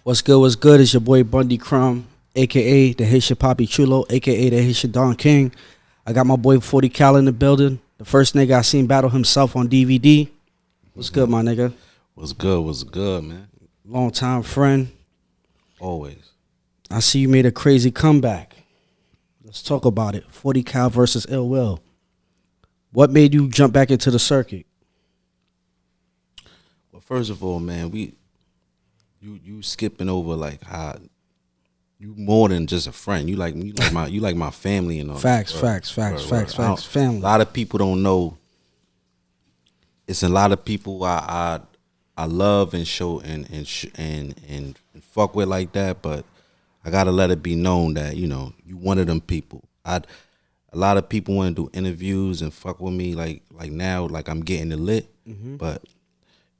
What's good? What's good? It's your boy Bundy Crum, aka the Haitian Papi Chulo, aka the Haitian Don King. I got my boy 40 Cal in the building. The first nigga I seen battle himself on DVD. What's good, my nigga? What's good? What's good, man? Long time friend. Always. I see you made a crazy comeback. Let's talk about it. 40 Cal versus Ill Will. What made you jump back into the circuit? Well, first of all, man, you skipping over like how you more than just a friend. You like my family and all. Facts. A Family. lot of people don't know. It's a lot of people I love and show and fuck with like that, but I gotta let it be known that you one of them people. A lot of people want to do interviews and fuck with me like now like I'm getting it lit, but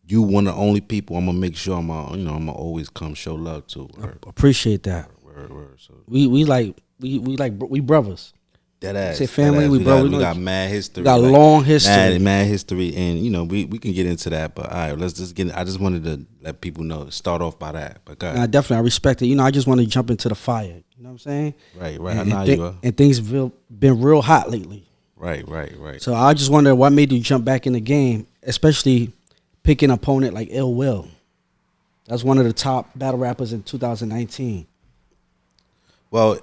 you one of the only people I'm gonna make sure I'm gonna always come show love to. Appreciate that. Word. So we brothers. That ass. Say family, that ass. we We got mad history. We got long history. Mad history, and we can get into that. But all right, let's just get. I just wanted to let people know. Start off by that. But God. Nah, definitely, I respect it. I just want to jump into the fire. You know what I'm saying? Right. And things been real hot lately. Right. So I just wonder what made you jump back in the game, especially picking an opponent like Ill Will. That's one of the top battle rappers in 2019. Well,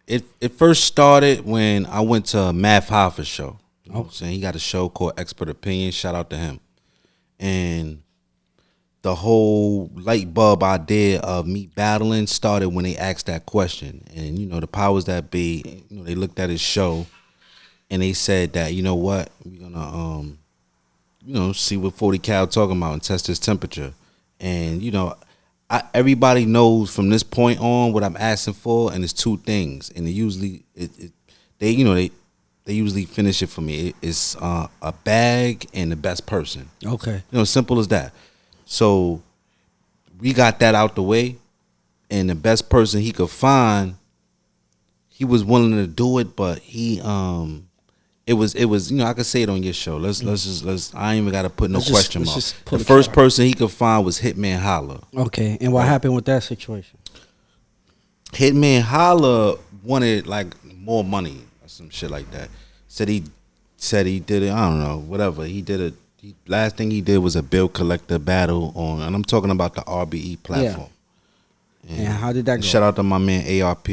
it first started when I went to Math Hoffa's show. You know what I'm saying? He got a show called Expert Opinion. Shout out to him. And the whole light bulb idea of me battling started when they asked that question. And, the powers that be, they looked at his show and they said that, you know what, we're going to, see what 40 Cal talking about and test his temperature. And, everybody knows from this point on what I'm asking for, and it's two things. And they usually, they usually finish it for me. It's a bag and the best person. Okay. Simple as that. So we got that out the way, and the best person he could find, he was willing to do it, but it was I could say it on your show. Let's I ain't even gotta put no question mark. The first person he could find was Hitman Holla. Okay, and what happened with that situation? Hitman Holla wanted like more money or some shit like that. Said he did it. I don't know, whatever. He did it. Last thing he did was a bill collector battle on, and I'm talking about the RBE platform. Yeah. And how did that go? Shout out to my man ARP.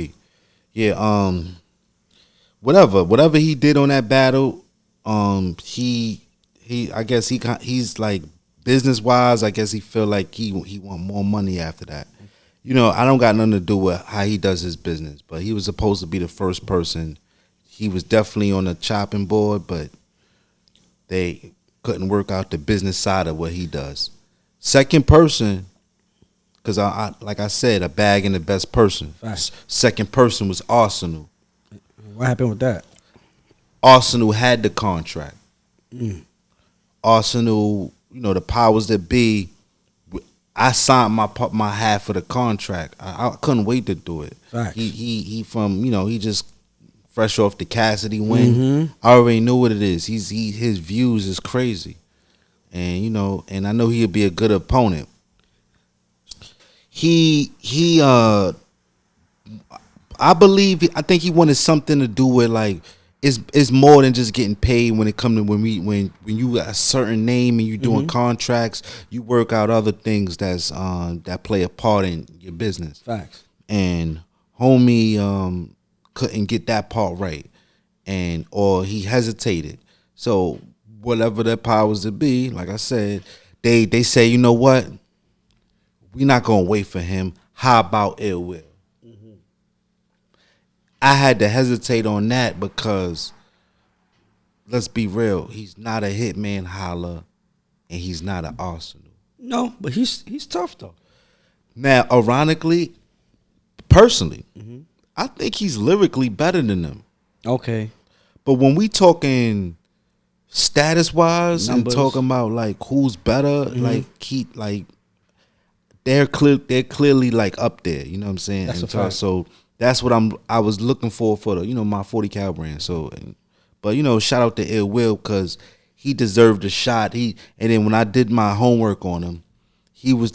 Yeah. Whatever he did on that battle, he I guess he's like business wise, I guess he feel like he want more money after that. I don't got nothing to do with how he does his business, but he was supposed to be the first person. He was definitely on the chopping board, but they couldn't work out the business side of what he does. Second person, because I like I said, a bag and the best person. Right. Second person was Arsenal. What happened with that? Arsenal had the contract. Arsenal, the powers that be, I signed my half of the contract. I couldn't wait to do it. Facts. He from he just fresh off the Cassidy win. I already know what it is. His views is crazy, and and I know he'll be a good opponent. I think he wanted something to do with like it's more than just getting paid when it comes to when you got a certain name and you doing contracts, you work out other things that play a part in your business. Facts. And homie couldn't get that part right, or he hesitated. So whatever their powers to be, like I said, they say, you know what, we're not gonna wait for him. How about Ill Will? I had to hesitate on that because, let's be real, he's not a Hitman Holla, and he's not an Arsenal. No, but he's tough though. Now, ironically, personally, I think he's lyrically better than them. Okay. But when we talking status wise and Numbers. talking about like who's better, they're clearly like up there. You know what I'm saying? That's and a fact. So that's what I was looking for the my 40 Cal brand. So, but shout out to Ill Will because he deserved a shot. And then when I did my homework on him, he was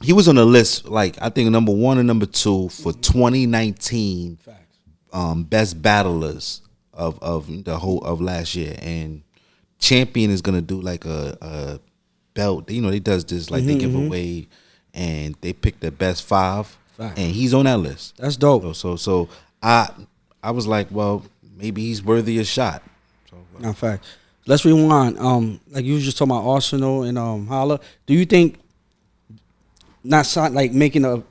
he was on the list, like I think number 1 and number 2 for 2019 best battlers of the whole of last year. And Champion is gonna do like a belt. You know, they does this like they give away, and they pick the best 5, and he's on that list. That's dope. So I was like, well, maybe he's worthy a shot. So, In fact, let's rewind. Like you was just talking about Arsenal and Holla. Do you think like making a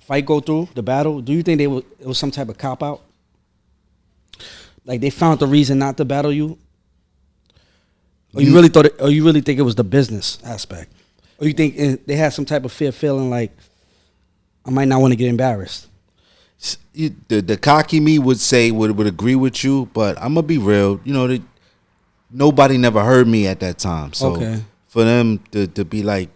fight go through the battle? Do you think it was some type of cop out? Like they found the reason not to battle you? Or you really thought? Or you really think it was the business aspect? Or you think they had some type of feeling like I might not want to get embarrassed? The cocky me would agree with you, but I'm gonna be real. You know, nobody never heard me at that time. So for them to be like,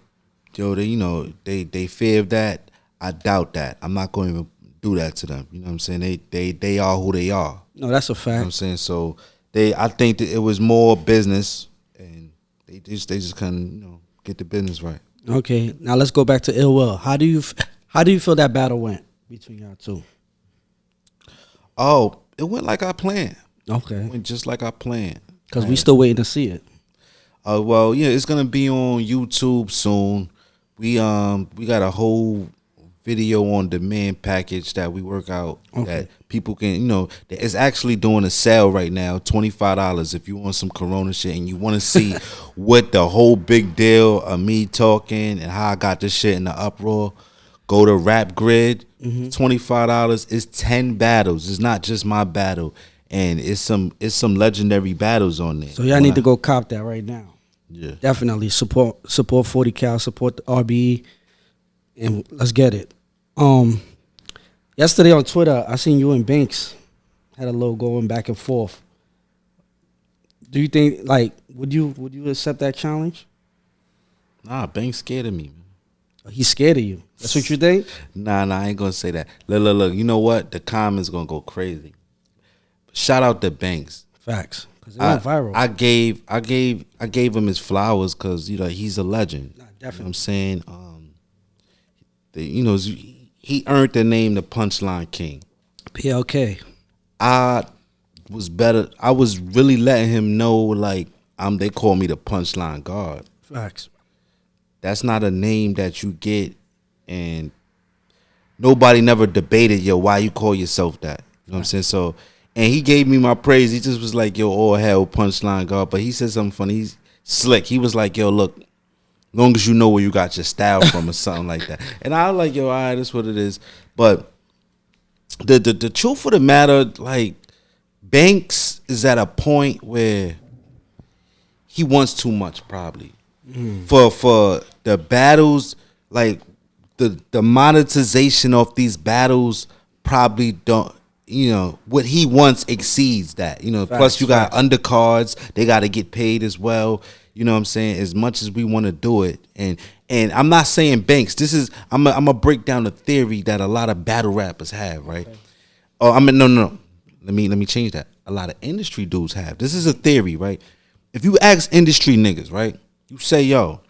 yo, they fear that. I doubt that. I'm not going to even do that to them. You know what I'm saying? They are who they are. No, that's a fact. You know what I'm saying? So I think that it was more business, and they just couldn't get the business right. Okay, now let's go back to Ill Will. How do you feel that battle went between y'all two? Oh, it went like I planned. Okay, it went just like I planned. Because we still waiting to see it. Well, yeah, it's gonna be on YouTube soon. We got a whole video on demand package that we work out that people can, it's actually doing a sale right now, $25 if you want some Corona shit and you want to see what the whole big deal of me talking and how I got this shit in the uproar. Go to Rap Grid, $25. It's 10 battles. It's not just my battle, and it's some legendary battles on there. So y'all need to go cop that right now. Yeah, definitely support 40 Cal, support the RBE, and let's get it. Yesterday on Twitter, I seen you and Banks had a little going back and forth. Do you think, like, would you accept that challenge? Nah, Banks scared of me, man. He's scared of you. That's what you think? Nah, I ain't gonna say that. Look. You know what? The comments gonna go crazy. Shout out to Banks. Facts. Because it went viral. I gave him his flowers because he's a legend. Nah, definitely. You know what I'm saying, he earned the name the Punchline King. PLK. I was really letting him know, like, they call me the Punchline God. Facts. That's not a name that you get, and nobody never debated, why you call yourself that. You know what I'm saying? So, and he gave me my praise. He just was like, all hell, Punchline God. But he said something funny. He's slick. He was like, look, long as you know where you got your style from or something like that. And I was like, all right, that's what it is. But the truth of the matter, like, Banks is at a point where he wants too much, probably. For the battles, like the monetization of these battles probably don't, what he wants exceeds that. Plus you got undercards, they got to get paid as well. You know what I'm saying? As much as we want to do it, and I'm not saying Banks. This is I'm gonna break down the theory that a lot of battle rappers have, right? Okay. Oh, no. Let me change that. A lot of industry dudes have. This is a theory, right? If you ask industry niggas, right? You say, yo,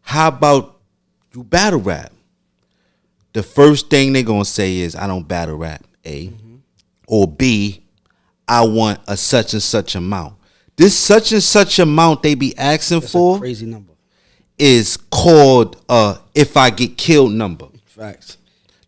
how about you battle rap? The first thing they gonna say is, I don't battle rap, A. Or B, I want a such and such amount. This such and such amount they be asking for, a crazy number, is called if I get killed number. Facts.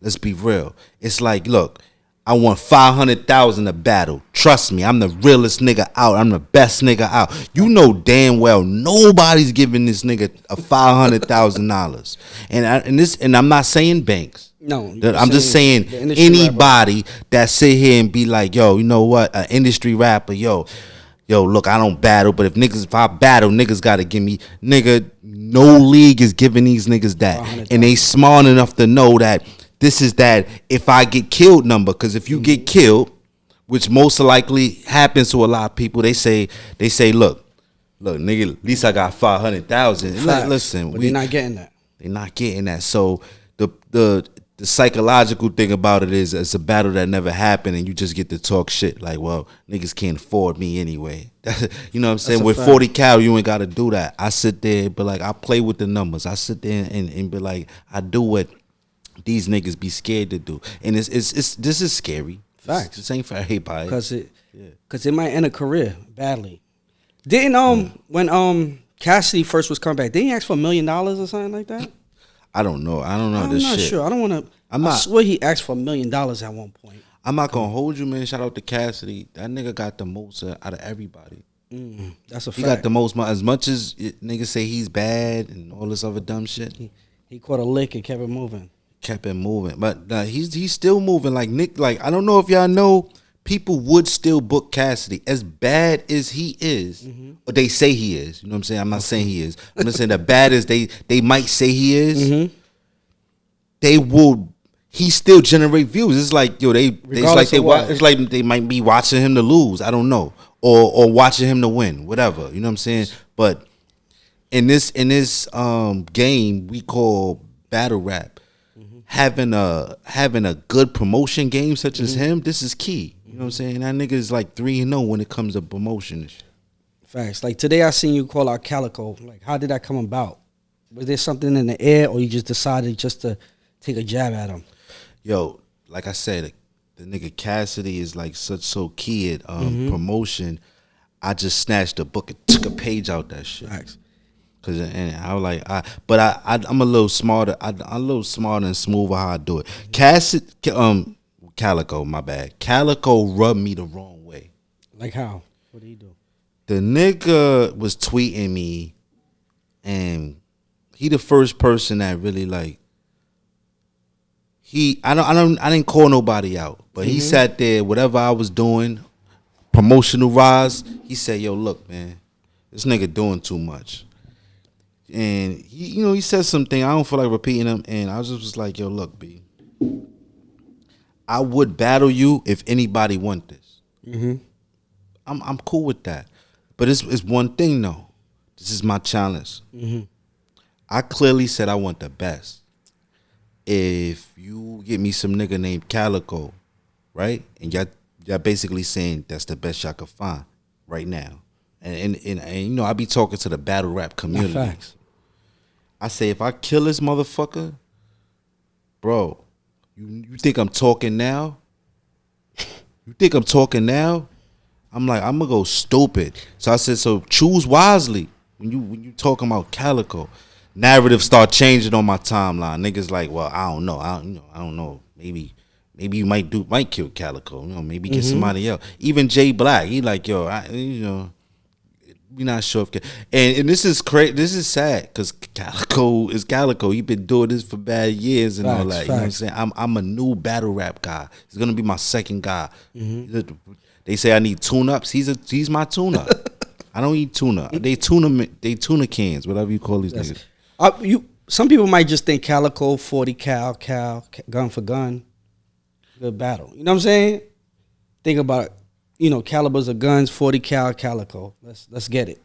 Let's be real. It's like, look, I want 500,000 a battle. Trust me, I'm the realest nigga out. I'm the best nigga out. You know damn well nobody's giving this nigga a $500,000. And I'm not saying Banks. No, I'm just saying anybody that sit here and be like, yo, you know what, an industry rapper, yo, look, I don't battle, but if I battle, niggas gotta give me, nigga, no league is giving these niggas that, and they smart enough to know that. This is that if I get killed number, because if you get killed, which most likely happens to a lot of people, they say, look, nigga, at least I got 500,000. Listen, but they're not getting that. They're not getting that. So the the psychological thing about it is it's a battle that never happened, and you just get to talk shit like, well, niggas can't afford me anyway. You know what I'm saying? With 40 cal, you ain't got to do that. I sit there, but like I play with the numbers. I sit there and be like, I do what these niggas be scared to do, and it's this is scary. Facts. This ain't for everybody. Because it might end a career badly. Didn't when Cassidy first was coming back, didn't he ask for $1 million or something like that? I don't know. I'm not sure. I don't want to. I swear he asked for $1 million at one point. I'm not gonna hold you, man. Shout out to Cassidy. That nigga got the most out of everybody. That's a fact. He got the most. As much as niggas say he's bad and all this other dumb shit, he caught a lick and kept it moving. But he's still moving. Like Nick. Like I don't know if y'all know, people would still book Cassidy as bad as he is, or they say he is. You know what I'm saying? I'm not saying he is. I'm just saying the bad as they might say he is. They will. He still generate views. It's like it's like they might be watching him to lose. I don't know, or watching him to win. Whatever. You know what I'm saying? But in this game we call battle rap, having a good promotion game such as him, this is key. You know what I'm saying? That nigga is like 3-0 when it comes to promotion. Facts. Like today, I seen you call out Calico. Like, how did that come about? Was there something in the air, or you just decided just to take a jab at him? Yo, like I said, the nigga Cassidy is like so key at promotion. I just snatched a book and took a page out that shit. Facts. Cause and I was like, I'm a little smarter. I'm a little smarter and smoother how I do it. Calico, my bad. Calico rubbed me the wrong way. Like how? What did he do? The nigga was tweeting me, and he the first person that really like. I didn't call nobody out, but he sat there, whatever I was doing, promotional rise. He said, "Yo, look, man, this nigga doing too much." And he said something. I don't feel like repeating him, and I was just like, "Yo, look, B, I would battle you if anybody want this. I'm cool with that, but it's one thing though. This is my challenge. I clearly said I want the best. If you get me some nigga named Calico, right, and y'all basically saying that's the best y'all could find right now, and I be talking to the battle rap community. Facts. I say if I kill this motherfucker, bro, you think I'm talking now? You think I'm talking now? I'm like, I'm gonna go stupid. So I said, so choose wisely when you talking about Calico. Narrative start changing on my timeline. Niggas like, well, I don't know. I don't know. Maybe you might kill Calico. Maybe get somebody else. Even Jay Black, he like, yo, we not sure if. And this is crazy. This is sad because Calico is Calico. He been doing this for bad years and all that. You know what I'm saying? I'm a new battle rap guy. He's gonna be my second guy. They say I need tune-ups. He's my tune-up. I don't eat tuna. They tuna cans, whatever you call these niggas. Some people might just think Calico, 40 cal, gun for gun, good battle. You know what I'm saying? Think about it. Calibers of guns, 40 cal, Calico. Let's get it.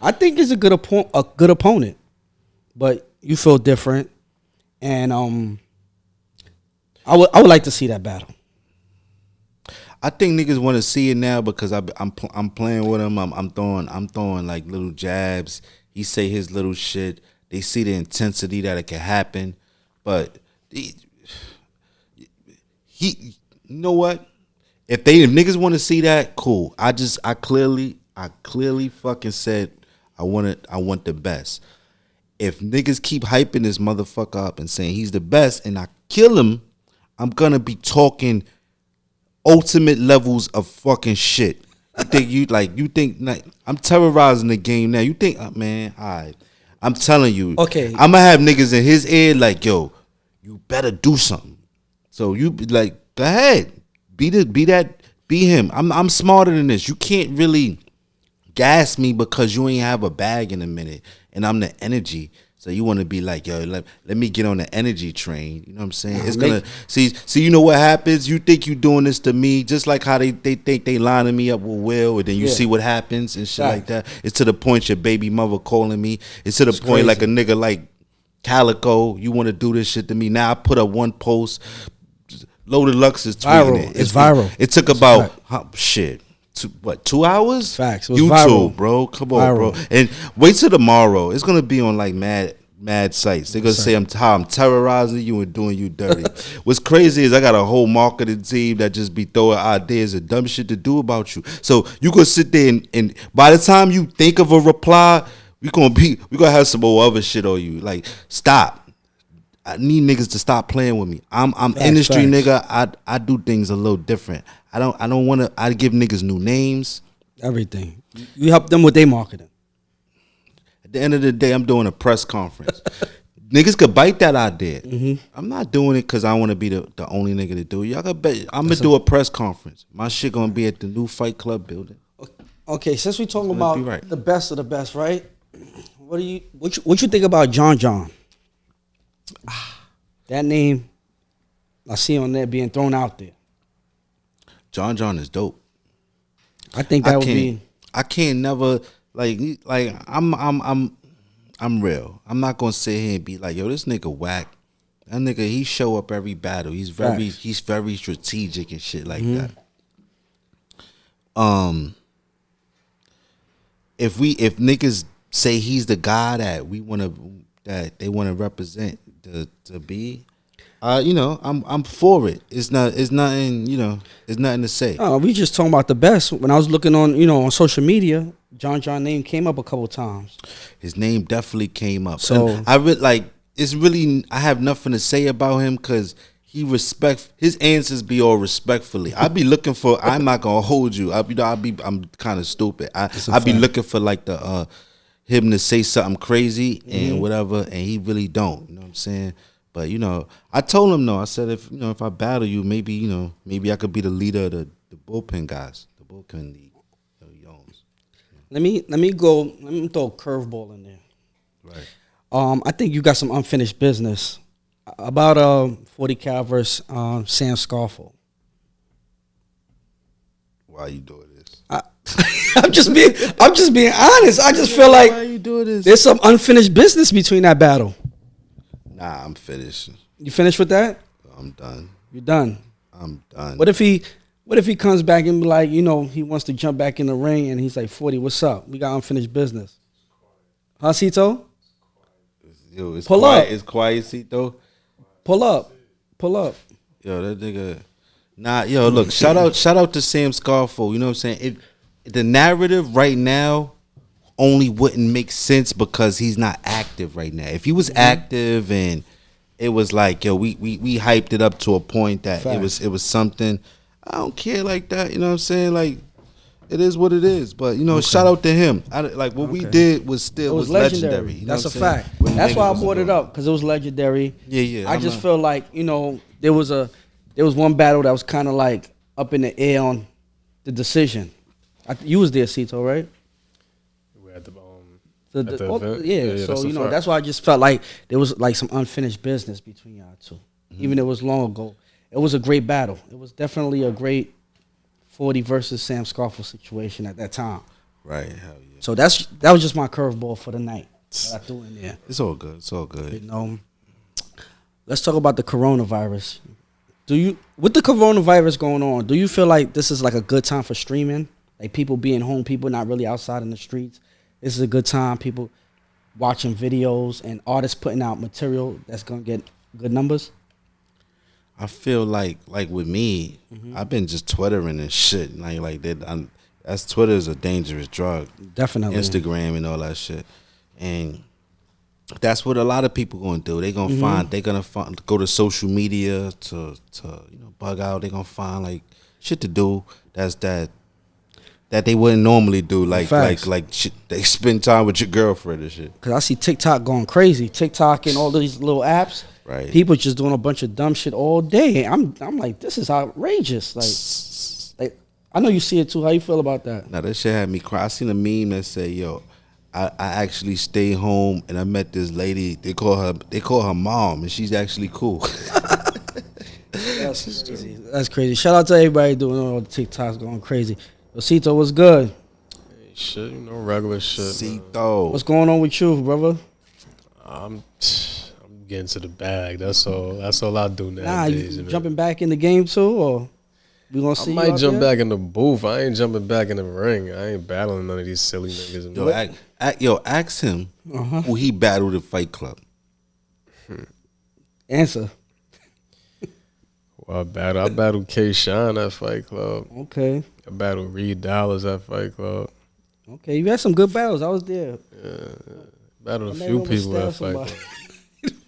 I think it's a good opponent, but you feel different, and I would like to see that battle. I think niggas want to see it now because I'm playing with him. I'm throwing like little jabs. He say his little shit. They see the intensity that it can happen, but he you know what? If niggas want to see that, cool. I clearly fucking said I want the best. If niggas keep hyping this motherfucker up and saying he's the best, and I kill him, I'm gonna be talking ultimate levels of fucking shit. You think I'm terrorizing the game now. You think, man, all right. I'm telling you. Okay. I'm gonna have niggas in his ear like, yo, you better do something. So you be like, go ahead. Be him. I'm smarter than this. You can't really gas me because you ain't have a bag in a minute and I'm the energy. So you want to be like, yo, let me get on the energy train. You know what I'm saying? It's gonna see. You know what happens? You think you doing this to me, just like how they think they lining me up with Will, and then you see what happens and shit like that. It's to the point your baby mother calling me. It's to the point like a nigga like Calico, you want to do this shit to me. Now I put up one post. Loaded Lux is tweeting Viral. it. It's viral. It took about, shit. 2 hours? Facts. It was YouTube, viral. bro. Come on, bro. And wait till tomorrow. It's gonna be on like mad sites. They're gonna say I'm terrorizing you and doing you dirty. What's crazy is I got a whole marketing team that just be throwing ideas and dumb shit to do about you. So you gonna sit there and by the time you think of a reply, we gonna have some more other shit on you. Like, stop. I need niggas to stop playing with me. I'm industry nigga. I do things a little different. I don't want to. I give niggas new names. Everything. You help them with their marketing. At the end of the day, I'm doing a press conference. Niggas could bite that idea. Mm-hmm. I'm not doing it because I want to be the only nigga to do it. Y'all could bet. I'm gonna do a press conference. My shit gonna be at the new Fight Club building. Okay, since we talking about the best of the best, right? What you think about John? That name, I see on there being thrown out there. John is dope. I think that would be. I can't never like I'm real. I'm not gonna sit here and be like, yo, this nigga whack. That nigga, he show up every battle. He's very strategic and shit like that. If niggas say he's the guy that they wanna represent to be. I'm for it. It's nothing to say. Oh, we just talking about the best. When I was looking on social media, John name came up a couple times. His name definitely came up. So and I have nothing to say about him because his answers be all respectfully. I be looking for. I'm not gonna hold you. I'm kind of stupid. I be looking for like the him to say something crazy and whatever, and he really don't. You know what I'm saying? But I told him no. I said if I battle you, maybe I could be the leader of the bullpen guys, the bullpen league. Let me throw a curveball in there. Right. I think you got some unfinished business about 40 cal versus Sam Scarfo. Why you doing this? I'm just being honest. I just feel like why you doing this? There's some unfinished business between that battle. Nah, I'm finished. You finished with that? I'm done. You're done. I'm done. What if he comes back and be like, he wants to jump back in the ring and he's like, 40, what's up? We got unfinished business. Huh, Cito? It's Pull quiet. up. It's quiet, Cito. Pull up. Yo, that nigga. Nah, yo, look, shout out to Sam Scarfo. You know what I'm saying? The narrative right now only wouldn't make sense because he's not active right now. If he was active and it was like, yo, we hyped it up to a point that it was something. I don't care like that. You know what I'm saying? Like, it is what it is. But shout out to him. We did was legendary. You know That's a fact. That's why I brought it up because it was legendary. Yeah. I just feel like there was one battle that was kind of like up in the air on the decision. You was there, Cito, right? We at the event. Yeah, so that's why I just felt like there was like some unfinished business between y'all two. Even though it was long ago. It was a great battle. It was definitely a great 40 versus Sam Scarfo situation at that time. Right, hell yeah. So that was just my curveball for the night that I threw in there. It's all good. Let's talk about the coronavirus. With the coronavirus going on, do you feel like this is like a good time for streaming? Like people being home, people not really outside in the streets. This is a good time. People watching videos and artists putting out material that's gonna get good numbers. I feel like with me, I've been just twittering and shit. Like that. That's Twitter is a dangerous drug. Definitely. Instagram and all that shit, and that's what a lot of people gonna do. They gonna find. They gonna go to social media to bug out. They gonna find like shit to do. That they wouldn't normally do, like shit, they spend time with your girlfriend and shit. Cause I see TikTok going crazy, TikTok and all these little apps. Right. People just doing a bunch of dumb shit all day. I'm like, this is outrageous. Like I know you see it too. How you feel about that? Now that shit had me cry. I seen a meme that say, "Yo, I actually stayed home and I met this lady. They call her mom, and she's actually cool." That's crazy. That's crazy. Shout out to everybody doing all the TikToks going crazy. Cito, what's good? Hey, shit, regular shit. Cito, what's going on with you, brother? I'm get into the bag. That's all. That's all I do Nah, nowadays. you man. jumping back in the game too, or we gonna see? I you might out jump there? back in the booth. I ain't jumping back in the ring. I ain't battling none of these silly niggas. Ask him who he battled at Fight Club. Answer. Well, I battled K. Shine at Fight Club. Okay. I battled Reed Dollars at Fight Club. Okay, you had some good battles. I was there. Battled a I few never people at stabbed Fight somebody. Club.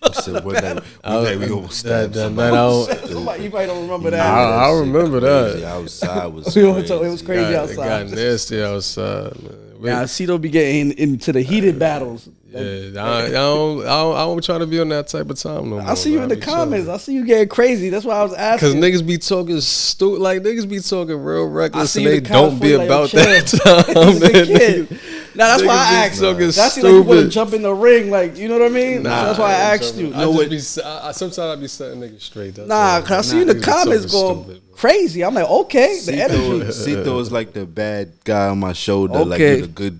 I said, what night we gonna stab somebody? You probably don't remember that. I remember Crazy. that. Outside was It crazy. was crazy It outside. got nasty outside, man. Yeah, Cito be getting into the heated battles. Yeah, I don't try to be on that type of time no more. I see you in the comments. I see you getting crazy. That's why I was Because asking. niggas be talking stupid, like niggas be talking real reckless, see and you they in the comments don't be like, yo, about chill. that time. He's a man. kid. Now that's why I Niggas be asked. talking That's like you want to stupid. jump in the ring, like you know what I mean. Nah, So that's why I ain't asked jumping. you. Sometimes I be setting niggas straight. That's Nah, all. cause I see you in the Niggas be comments talking going stupid, man. crazy. I'm like, okay, the energy. Cito is like the bad guy on my shoulder, like Okay. you're the good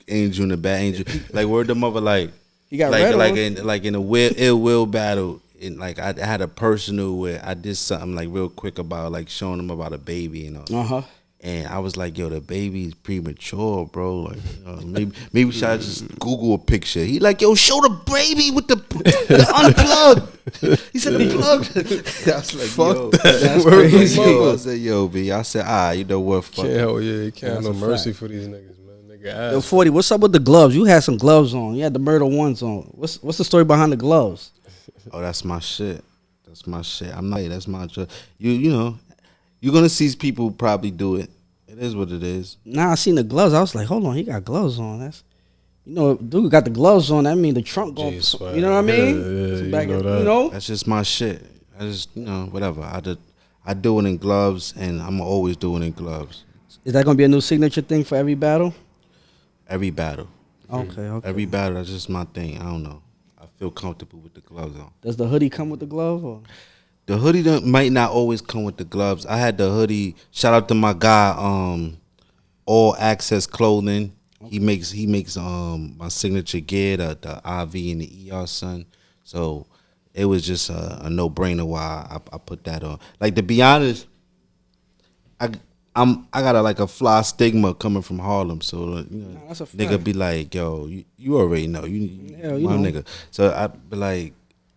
angel and the bad angel. Like word the mother, like He got red on. in a ill will battle. And like I had a personal where I did something like real quick about like showing them about a baby, you know. And I was like, yo, the baby's premature, bro. Like, you know, maybe should I just Google a picture? He like, yo, show the baby with the unplugged. He said unplugged. I was like, Fuck yo, that. that's Word crazy. the mother. I said, yo, B. I said, you know what? Fuck. Can't help, you can't have That's no a mercy fact. for these niggas, man. Nigga Yo, ass. 40, what's up with the gloves? You had some gloves on. You had the murder ones on. What's the story behind the gloves? Oh, that's my shit. That's my shit. I'm not. That's my. You know, you're gonna see people probably do it. It is what it is. Nah, I seen the gloves. I was like, hold on, he got gloves on. That's, you know, dude got the gloves on. That mean the trunk going. Jeez, You know what I mean? yeah, So you back know in- that. you know? That's just my shit. I just, you know, whatever. I do it in gloves, and I'm always doing it in gloves. Is that gonna be a new signature thing for every battle? Every battle. Okay. Every battle. That's just my thing. I don't know. I feel comfortable with the gloves on. Does the hoodie come with the glove? Or? The hoodie might not always come with the gloves. I had the hoodie. Shout out to my guy, All Access Clothing. He makes my signature gear, the IV and the ER son. So it was just a no brainer why I put that on. Like, to be honest, I got a fly stigma coming from Harlem. So you know, Nah, that's a fact. nigga be like, yo, you already know, you you my know. nigga. So I be like,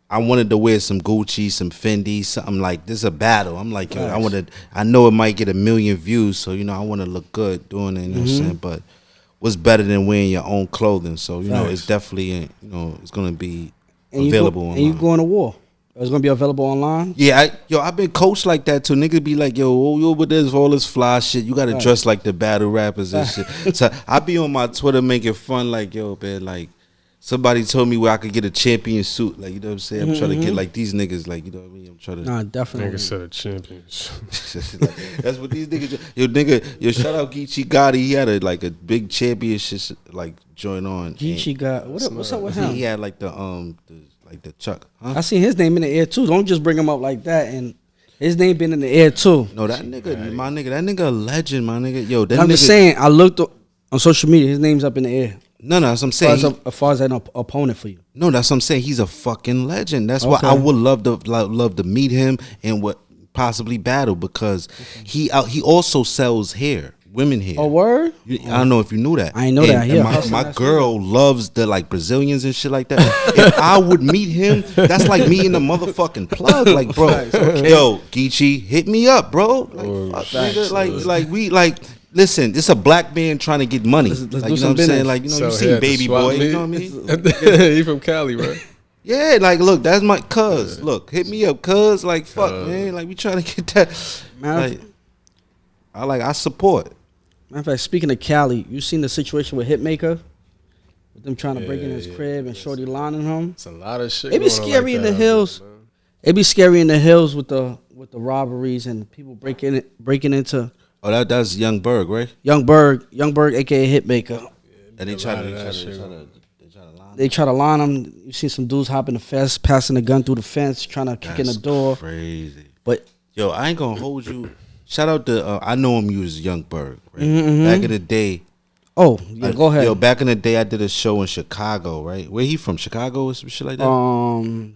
I wanted to wear some Gucci, some Fendi, something like this. Is a battle. I'm like, yo, I know it might get 1 million views, so you know, I want to look good doing it. You know what I'm saying? But what's better than wearing your own clothing? So you know, Facts. it's definitely, you know, it's gonna be And available you online. and you going to war? It's gonna be available online. Yeah, I've been coached like that too. Niggas be like, yo, with this all this fly shit, you gotta Right. dress like the battle rappers and shit. So I be on my Twitter making fun, like, yo, man, like somebody told me where I could get a champion suit. Like, you know what I'm saying? I'm trying to get like these niggas, like, you know what I mean? I'm trying to Nah, definitely. Nigga said a champions. that's what these niggas yo, shout out Geechee Gotti. He had a big championship like joint on. Geechee got what's up with And him? he had like the Chuck, huh? I seen his name in the air too. Don't just bring him up like that. And his name been in the air too. No, that nigga a legend, my nigga. Yo, that I'm nigga, just saying. I looked on social media. His name's up in the air. No, that's what I'm As saying. far as an opponent for you. No, that's what I'm saying. He's a fucking legend. That's why Okay. I would love to meet him and what possibly battle, because he also sells hair, women hair. Oh, word? I don't know if you knew that. I ain't know that. And Yeah, my hustling, my that's girl loves the like Brazilians and shit like that. If I would meet him, that's like me and the motherfucking plug. Like, bro, yo, Geechee, hit me up, bro. Like, fuck, nigga, like we like. Listen, it's a black man trying to get money. Let's Like, do you know some what I'm saying? business. Like, you know, So you he seen had to Baby swap Boy, me? you know what I mean? He from Cali, right? Yeah, like, look, that's my cuz. Look, hit me up, cuz. Like, fuck, man. Like, we trying to get that. Man, I support. matter of fact, speaking of Cali, you seen the situation with Hitmaker? With them trying to break in his crib and shorty lining him? It's a lot of shit. It be going on scary like in the that, hills. man. It be scary in the hills with the robberies and people breaking into Oh, that's Young Berg, right? Young Berg, aka Hitmaker. And they A try lot to of that lie. They try to line him. You see some dudes hopping the fence, passing the gun through the fence, trying to kick in the That's door. crazy. But Yo, I ain't gonna hold you. Shout out to I know him. You was Young Berg. Right? Mm-hmm, Back in the day, Oh, yeah, go ahead. Yo, back in the day, I did a show in Chicago, right? Where he from? Chicago or some shit like that?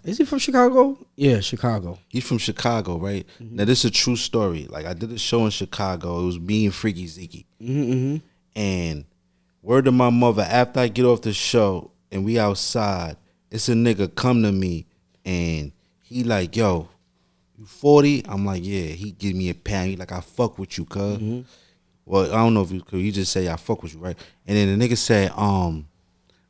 Is he from Chicago? Yeah, Chicago. He's from Chicago, right? Now, this is a true story. Like, I did a show in Chicago. It was me and Freaky Zeke. And word to my mother, after I get off the show and we outside, it's a nigga come to me and he like, yo, you 40? I'm like, yeah. He give me a pound. He like, I fuck with you, cuz. Well, I don't know if you could. You just say I fuck with you, right? And then the nigga said,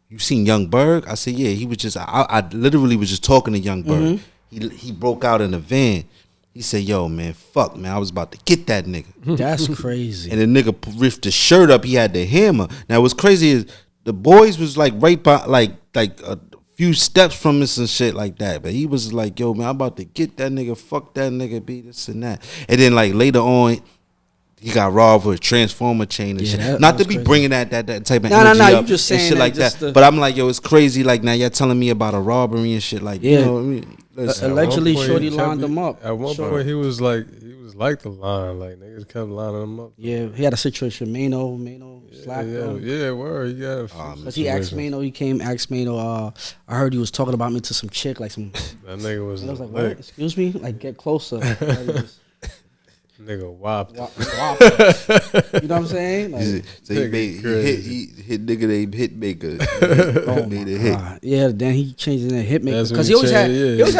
you seen Young Berg? I said, yeah. He was just, I literally was just talking to Young Berg. He broke out in the van. He said, yo, man, fuck, man. I was about to get that nigga. That's crazy. And the nigga ripped the shirt up. He had the hammer. Now, what's crazy is the boys was like right by, like a few steps from us and shit like that. But he was like, yo, man, I'm about to get that nigga. Fuck that nigga, be this and that. And then like later on, he got robbed with a transformer chain and shit. Not to be crazy. Bringing that type of energy up you just saying and shit like that. But I'm like, yo, it's crazy. Like now you're telling me about a robbery and shit like, you know what I mean? Allegedly, Shorty lined him up. At one point, he was like the line. Like niggas kept lining him up. Yeah, he had a situation. Mano slapped him. Yeah, word. He got. Cause he asked Mano. He came asked Mano. I heard he was talking about me to some chick, like some. That nigga was. I was like, what? Excuse me, like get closer. Nigga whopped. You know what I'm saying? Like, so he hit nigga named Hitmaker. Made a hit. Yeah, then he changed it to Hitmaker because he always had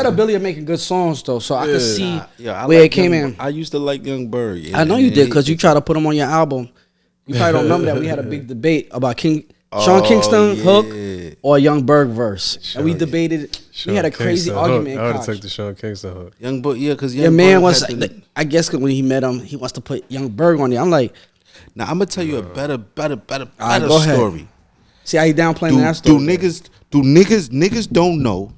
a ability of making good songs though. So I could see where it came in. I used to like Young Berg. I know you did because you tried to put him on your album. You probably don't remember that we had a big debate about Sean Kingston hook or Young Berg verse, and we debated. We had a crazy argument. I would have took the Sean Kingston hook. Young Berg, because your man was. I guess when he met him, he wants to put Young Berg on there. I'm like, now I'm gonna tell you a better go story. Ahead. See how he downplaying that story? Do niggas don't know?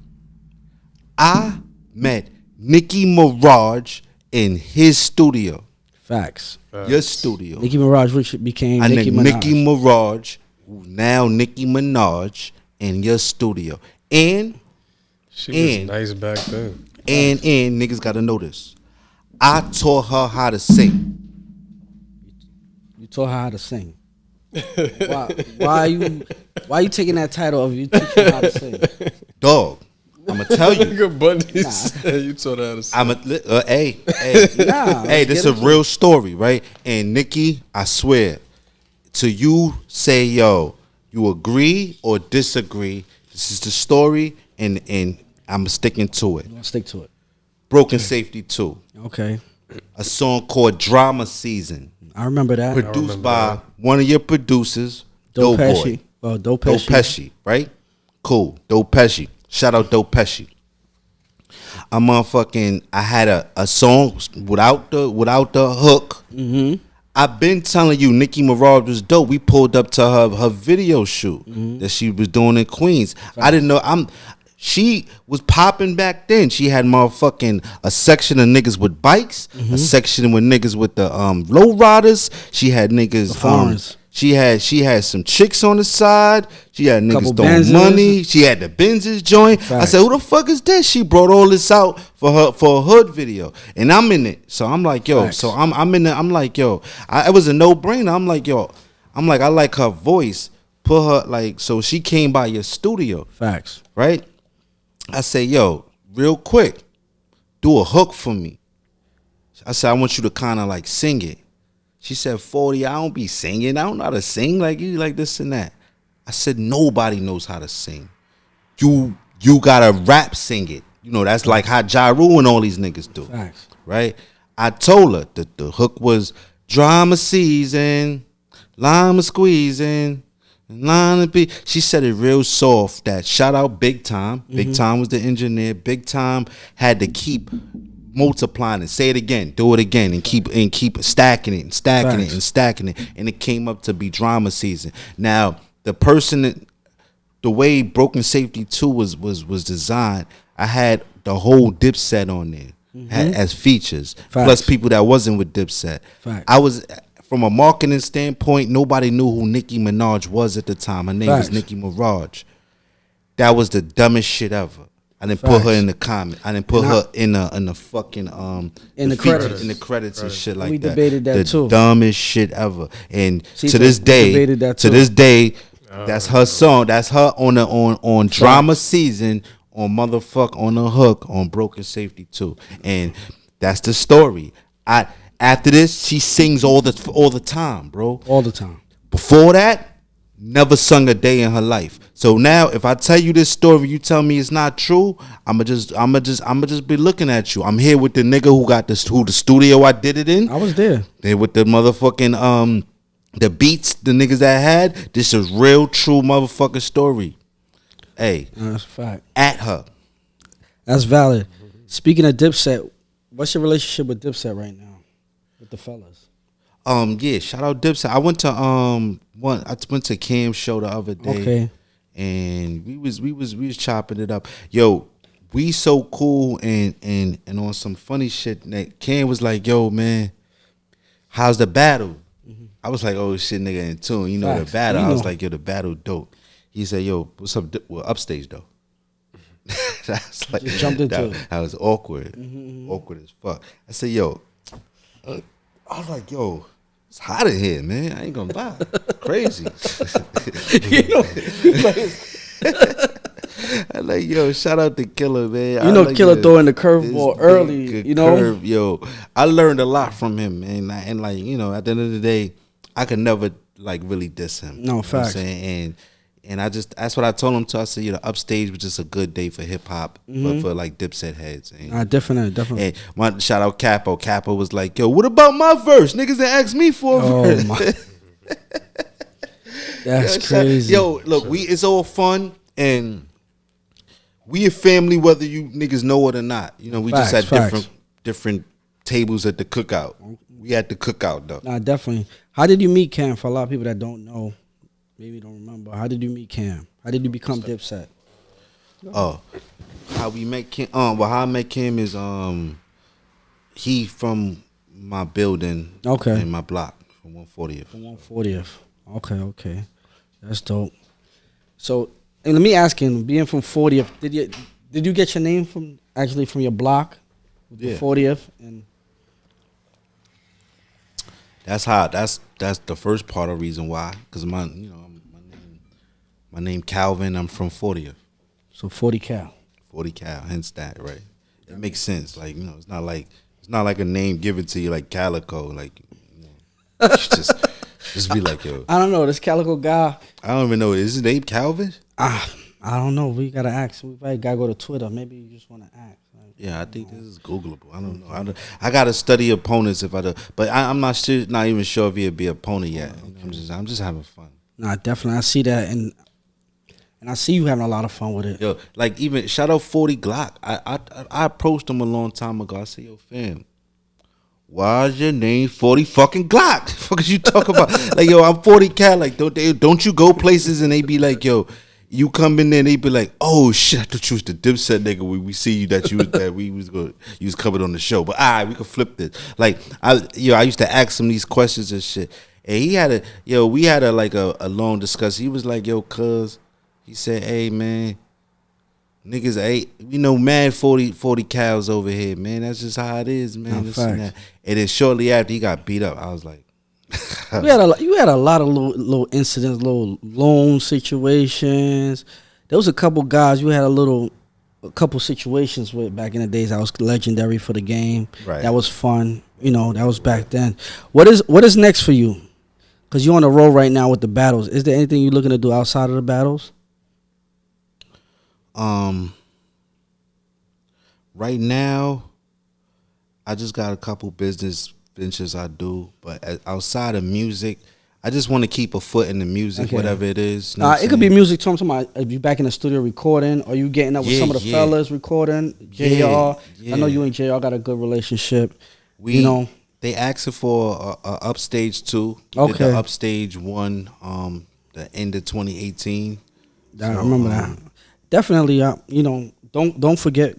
I met Nicki Minaj in his studio. Facts. Your studio. Nicki Minaj, which became Nicki Minaj, now Nicki Minaj, in your studio. And she was nice back then. And niggas gotta know this. I taught her how to sing. You taught her how to sing. Why are you taking that title of you teaching her how to sing? Dog, I'ma tell you. Nigga Bundy said you taught her how to sing. Hey, this is a real story, right? And Nicki, I swear, to you say, yo, you agree or disagree. This is the story, and I'm sticking to it. I'm gonna stick to it. Broken Safety 2. Okay. A song called Drama Season. I remember that. Produced by one of your producers, Dope Pesci. Boy. Dope Pesci. Dope Pesci, right? Cool. Dope Pesci. Shout out Dope Pesci. I had a song without the hook. I've been telling you Nicki Minaj was dope. We pulled up to her video shoot that she was doing in Queens. I didn't know she was popping back then. She had a section of niggas with bikes, a section with niggas with the low riders. She had niggas she had some chicks on the side. She had niggas throwing money. She had the Benz's joint. Facts. I said, who the fuck is this? She brought all this out for a hood video. And I'm in it. So I'm like, yo. Facts. So I'm in it. I'm like, yo. It was a no-brainer. I'm like, yo. I like her voice. Put her so she came by your studio. Facts. Right? I say, yo, real quick, do a hook for me. I said, I want you to kind of sing it. She said, 40, I don't be singing. I don't know how to sing like you, like this and that. I said, nobody knows how to sing. You gotta rap sing it. You know, that's like how Ja Rule and all these niggas do. Facts. Right? I told her that the hook was drama season, lime squeezing. She said it real soft. That shout out Big Time. Big Time was the engineer. Big Time had to keep multiplying it. Say it again, do it again, and keep stacking it and stacking it and stacking it, and it came up to be Drama Season. Now the way Broken Safety 2 was designed, I had the whole Dipset on there as features, plus people that wasn't with Dipset. I was. From a marketing standpoint, nobody knew who Nicki Minaj was at the time. Her name was Nicki Minaj. That was the dumbest shit ever. I didn't put her Facts. in the comment. I didn't put her in the fucking In the features, credits. in the credits and shit like We that. debated that the too. dumbest shit ever. And See, to so this we day, debated that to too. this day, that's her song. That's her on drama season on motherfuck on the hook on Broken Safety 2. And that's the story. After this, she sings all the time, bro. All the time. Before that, never sung a day in her life. So now, if I tell you this story, you tell me it's not true, I'ma just be looking at you. I'm here with the nigga who the studio I did it in. I was there. They with the motherfucking the beats the niggas that had. This is real true motherfucking story. Hey, That's a fact. at her. That's valid. Speaking of Dipset, what's your relationship with Dipset right now? With the fellas? Yeah, shout out Dipset. I went to Cam's show the other day. Okay. And we was chopping it up. Yo, we so cool and on some funny shit. Cam was like, yo, man, how's the battle? I was like, oh shit, nigga in tune. You know Facts. the battle. You I was know. like, yo, the battle dope. He said, yo, what's up? Well, upstage though. That's like, Just jumped into it. that was awkward. Awkward as fuck. I said, yo, I was like, yo, it's hot in here, man. I ain't gonna lie. Crazy. I like, yo, shout out to Killer, man. You know, like Killer this- throwing the this curveball big early, good you know? curve, yo, I learned a lot from him, man. And like, you know, at the end of the day, I could never like really diss him. No, You know what I'm facts. saying? And that's what I told him to. I said, you know, upstage was just a good day for hip hop, but for like Dipset heads. And, Definitely. and one shout out Capo. Capo was like, yo, what about my verse? Niggas that asked me for a verse. Oh my. That's Yo, crazy. Yo, look, it's all fun and we a family whether you niggas know it or not. You know, we just Facts, had facts. different tables at the cookout. We had the cookout though. Nah, definitely. How did you meet Cam? For a lot of people that don't know, maybe don't remember. How did you meet Cam? How did you become Dipset? Oh, how we met Kim? Well, how I met Kim is he from my building, Okay. in my block from 140th. 140th. Okay. That's dope. So, and let me ask you, being from 40th, did you get your name from your block? With Yeah. The 40th? And That's how. That's the first part of the reason why. Cause my name Calvin. I'm from 40th. so 40 Cal. 40 Cal. Hence that, right? It makes sense. Like, you know, it's not like a name given to you like Calico. Like, you know, just be like, yo. I don't know. This Calico guy, I don't even know. Is his name Calvin? I don't know. We got to ask. We probably got to go to Twitter. Maybe you just want to ask. Like, Yeah, I think this is Googleable. I don't know. I gotta study opponents if I do, but I'm not sure. Not even sure if he'd be an opponent yet. You know, I'm just having fun. Nah, definitely. I see that. And I see you having a lot of fun with it. Yo, like even shout out 40 Glock. I approached him a long time ago. I said, yo, fam, why's your name 40 fucking Glock? Fuck is you talking about? Like, yo, I'm 40 Cat. Like, don't you go places and they be like, yo, you come in there and they be like, oh shit, I thought you was the Dipset nigga. We see you that you was coming on the show. But all right, we could flip this. Like, I used to ask him these questions and shit. And we had a long discussion. He was like, yo, cuz. He said, hey, man, niggas, we know mad 40 cows over here, man. That's just how it is, man. No, This and facts. that. And then shortly after, he got beat up. I was like, You had a lot of little incidents, little loan situations. There was a couple guys you had a couple situations with back in the days that was legendary for the game. Right. That was fun. You know, that was back then. What is next for you? Because you're on the road right now with the battles. Is there anything you're looking to do outside of the battles? right now, I just got a couple business ventures I do. But outside of music, I just want to keep a foot in the music, Okay. whatever it is. You know what It I'm could be saying? music. Talking about if you back in the studio recording, or you getting up with Yeah, some of the yeah. fellas recording. JR, Yeah, I know yeah. you and JR got a good relationship. You know, They asking for a upstage 2. We did Okay. the upstage 1, the end of 2018. I remember that. Definitely, you know, don't forget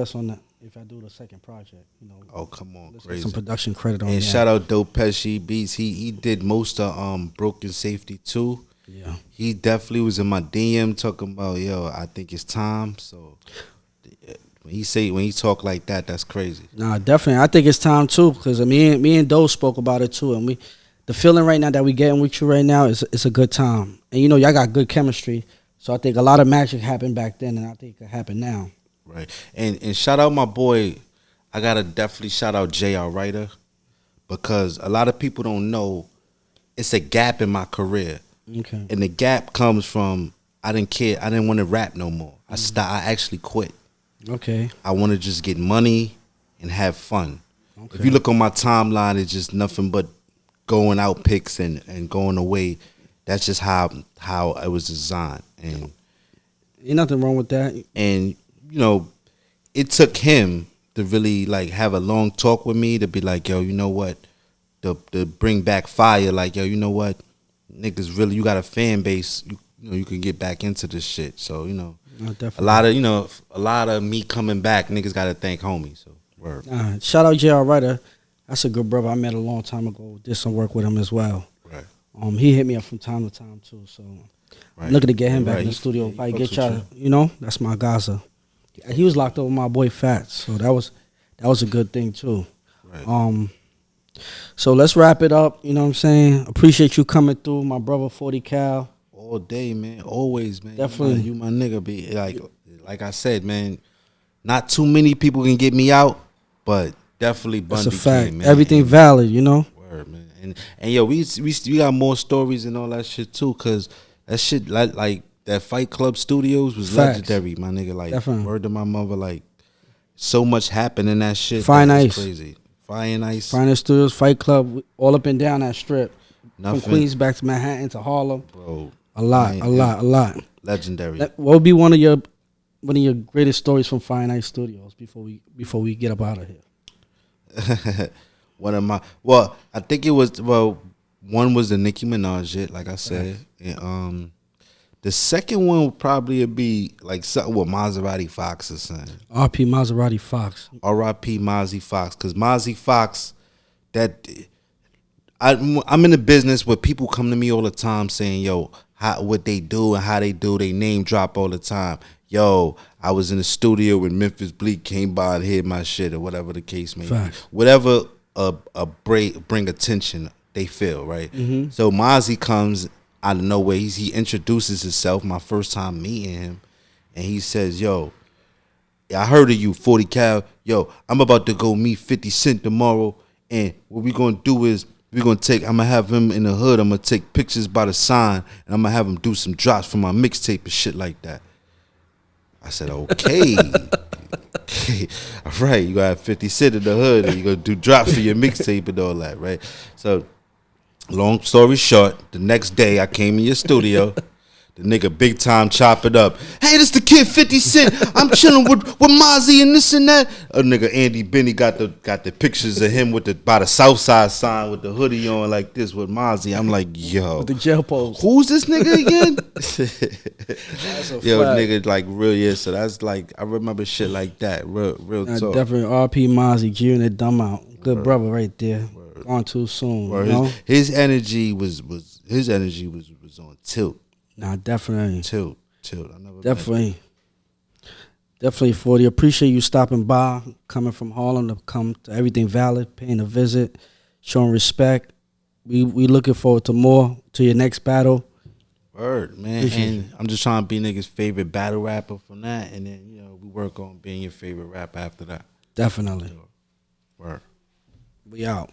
us on that. If I do the second project, you know, Oh, come on, let's get crazy. some production credit on And that. shout out Dope Pesci Beats. He did most of Broken Safety 2. Yeah. He definitely was in my DM talking about, yo, I think it's time. So when he talk like that, that's crazy. Nah, definitely. I think it's time too, because me and Doe spoke about it too, and the feeling right now that we getting with you right now is it's a good time, and y'all got good chemistry. So I think a lot of magic happened back then, and I think it could happen now. Right. And shout out my boy. I gotta definitely shout out J.R. Writer, because a lot of people don't know it's a gap in my career. Okay. And the gap comes from I didn't care. I didn't want to rap no more. I actually quit. Okay. I want to just get money and have fun. Okay. If you look on my timeline, it's just nothing but going out pics and going away. That's just how it was designed. And ain't nothing wrong with that. And it took him to really like have a long talk with me to be like, yo, you know what? To bring back fire, like, yo, you know what? Niggas really, you got a fan base, you can get back into this shit. So, a lot of me coming back, niggas gotta thank homie. So word. Shout out J.R. Writer. That's a good brother I met a long time ago. Did some work with him as well. Right. He hit me up from time to time too. So right. I'm looking to get him back in the studio. Yeah, Probably get y'all, that's my Gaza. He was locked up with my boy Fats, so that was a good thing too. Right. So let's wrap it up. You know what I'm saying? Appreciate you coming through, my brother 40 Cal. All day, man. Always, man. Definitely. You my nigga. Be like I said, man. Not too many people can get me out, but definitely Bundy. That's a fact. Came, man. Everything valid, Word, man. And yo, we got more stories and all that shit too, cause that shit like that Fight Club Studios was legendary, my nigga. Like definitely. Word to my mother, like so much happened in that shit. Fine Ice, crazy. Fine Ice, Fine Ice Studios, Fight Club, all up and down that strip. Nothing. From Queens back to Manhattan to Harlem. Bro, a lot. Legendary. What would be one of your greatest stories from Fine Ice Studios before we get up out of here? I think it was one was the Nicki Minaj shit, like I said. Right. And the second one would probably be like something with Maserati Fox or something. R.P. Maserati Fox. R.I.P. Mozzie Fox, because Mozzie Fox, I'm in the business where people come to me all the time saying, yo, what they do and how they do, they name drop all the time. Yo, I was in the studio when Memphis Bleak came by and hit my shit, or whatever the case may be. Whatever bring attention they feel, right? Mm-hmm. So Mozzie comes out of nowhere. He introduces himself, my first time meeting him, and he says, yo, I heard of you, 40 Cal. Yo, I'm about to go meet 50 Cent tomorrow, and what we gonna do is I'm gonna have him in the hood. I'm gonna take pictures by the sign, and I'm gonna have him do some drops for my mixtape and shit like that. I said, okay. All right, you gonna have 50 Cent in the hood, and you gonna do drops for your mixtape and all that, right? So, long story short, the next day I came in your studio. The nigga big time chop it up. Hey, this the kid 50 Cent. I'm chilling with Mozzie and this and that. A nigga Andy Benny got the pictures of him by the Southside sign with the hoodie on like this with Mozzie. I'm like, yo, with the jail pose. Who's this nigga again? Yo, nigga, like real, yeah. So that's like, I remember shit like that. Real talk. Definitely R.P. Mozzie, June that dumb out. Good brother right there. Gone too soon. His energy was on tilt. Nah, definitely. Tilt. I never Definitely 40. Appreciate you stopping by, coming from Harlem to come to Everything Valid, paying a visit, showing respect. We looking forward to more, to your next battle. Word, man. And I'm just trying to be niggas' favorite battle rapper from that, and then we work on being your favorite rapper after that. Definitely. Word. We out.